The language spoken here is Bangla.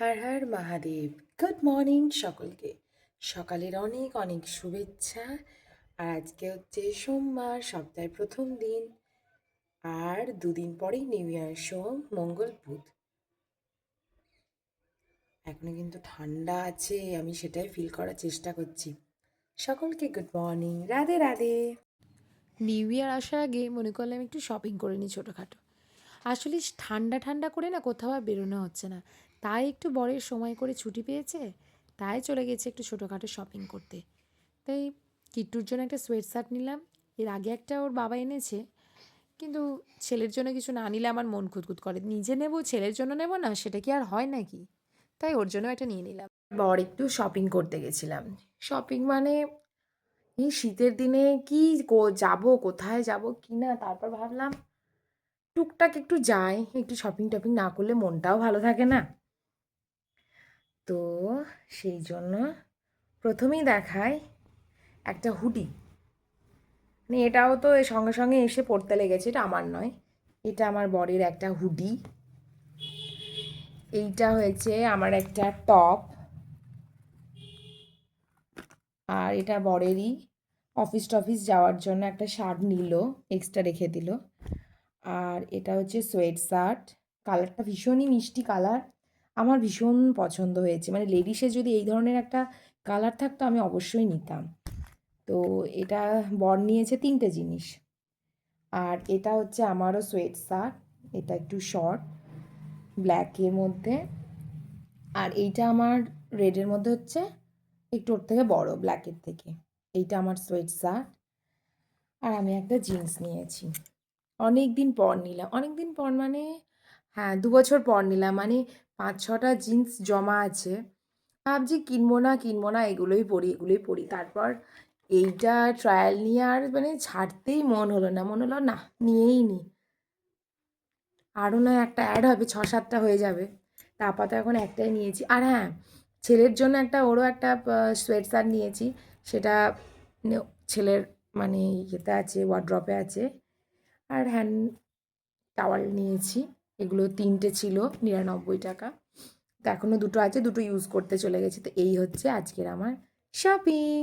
হর হর মহাদেব। গুড মর্নিং সকলকে। সকালের অনেক অনেক শুভেচ্ছা। আর আজকে হচ্ছে সোমবার, সপ্তাহের প্রথম দিন। আর দুদিন পরেই নিউ ইয়ার, সোম মঙ্গল বুধ। এখনো কিন্তু ঠান্ডা আছে, আমি সেটাই ফিল করার চেষ্টা করছি। সকলকে good morning, Radhe Radhe. New year আসার আগে মনে করলাম একটু শপিং করে নিই ছোটোখাটো। আসলে ঠান্ডা ঠান্ডা করে না কোথাও আর বেরোনো হচ্ছে না, তাই একটু বরের সময় করে ছুটি পেয়েছে, তাই চলে গেছে একটু ছোটোখাটো শপিং করতে। তাই কিট্টুর জন্য একটা সোয়েট শার্ট নিলাম। এর আগে একটা ওর বাবা এনেছে, কিন্তু ছেলের জন্য কিছু না নিলে আমার মন খুঁতখুত করে। নিজে নেব, ছেলের জন্য নেব না, সেটা কি আর হয় নাকি? তাই ওর জন্য একটা নিয়ে নিলাম। বর একটু শপিং করতে গেছিলাম। শপিং মানে এই শীতের দিনে কি যাব, কোথায় যাব কি না, তারপর ভাবলাম টুকটাক একটু যাই, একটু শপিং টপিং না করলে মনটাও ভালো থাকে না। তো সেই জন্য প্রথমেই দেখায় একটা হুডি। মানে এটাও তো এর সঙ্গে সঙ্গে এসে পড়তে লেগেছে, এটা আমার নয়, এটা আমার বরের একটা হুডি। এইটা হয়েছে আমার একটা টপ। আর এটা বরেরই, অফিস টফিস যাওয়ার জন্য একটা শার্ট নিল, এক্সট্রা রেখে দিল। আর এটা হচ্ছে সোয়েট শার্ট। কালারটা ভীষণই মিষ্টি কালার, আমার ভীষণ পছন্দ হয়েছে। মানে লেডিসে যদি এই ধরনের একটা কালার থাকতো আমি অবশ্যই নিতাম। তো এটা বর নিয়েছে তিনটে জিনিস। আর এটা হচ্ছে আমারও সোয়েট শার্ট, এটা একটু শর্ট ব্ল্যাকের মধ্যে। আর এইটা আমার রেডের মধ্যে হচ্ছে একটু ওর থেকে বড়, ব্ল্যাকের থেকে। এইটা আমার সোয়েট শার্ট। আর আমি একটা জিন্স নিয়েছি, অনেক দিন পর নিলাম। অনেক দিন পর মানে হ্যাঁ, 2 বছর পর নিলাম। মানে 5-6টা জিন্স জমা আছে, ভাবছি কিনবো না কিনবো না, এগুলোই পরি এগুলোই পরি। তারপর এইটা ট্রায়াল নিয়ে আর মানে ছাড়তেই মন হলো না, মনে হলো না নিয়েই নি। আরও নয় একটা অ্যাড হবে, 6-7টা হয়ে যাবে। তা আপাতত এখন একটাই নিয়েছি। আর হ্যাঁ, ছেলের জন্য একটা, ওরও একটা সোয়েট শার্ট নিয়েছি। সেটা ছেলের মানে ইয়েতে আছে, ওয়ার্ড্রপে আছে। আর হ্যান্ড টাওয়াল নিয়েছি, এগুলো 3টে ছিল 99 টাকা। তো এখনও 2টো আছে, দুটো ইউজ করতে চলে গেছি। তো এই হচ্ছে আজকের আমার শপিং।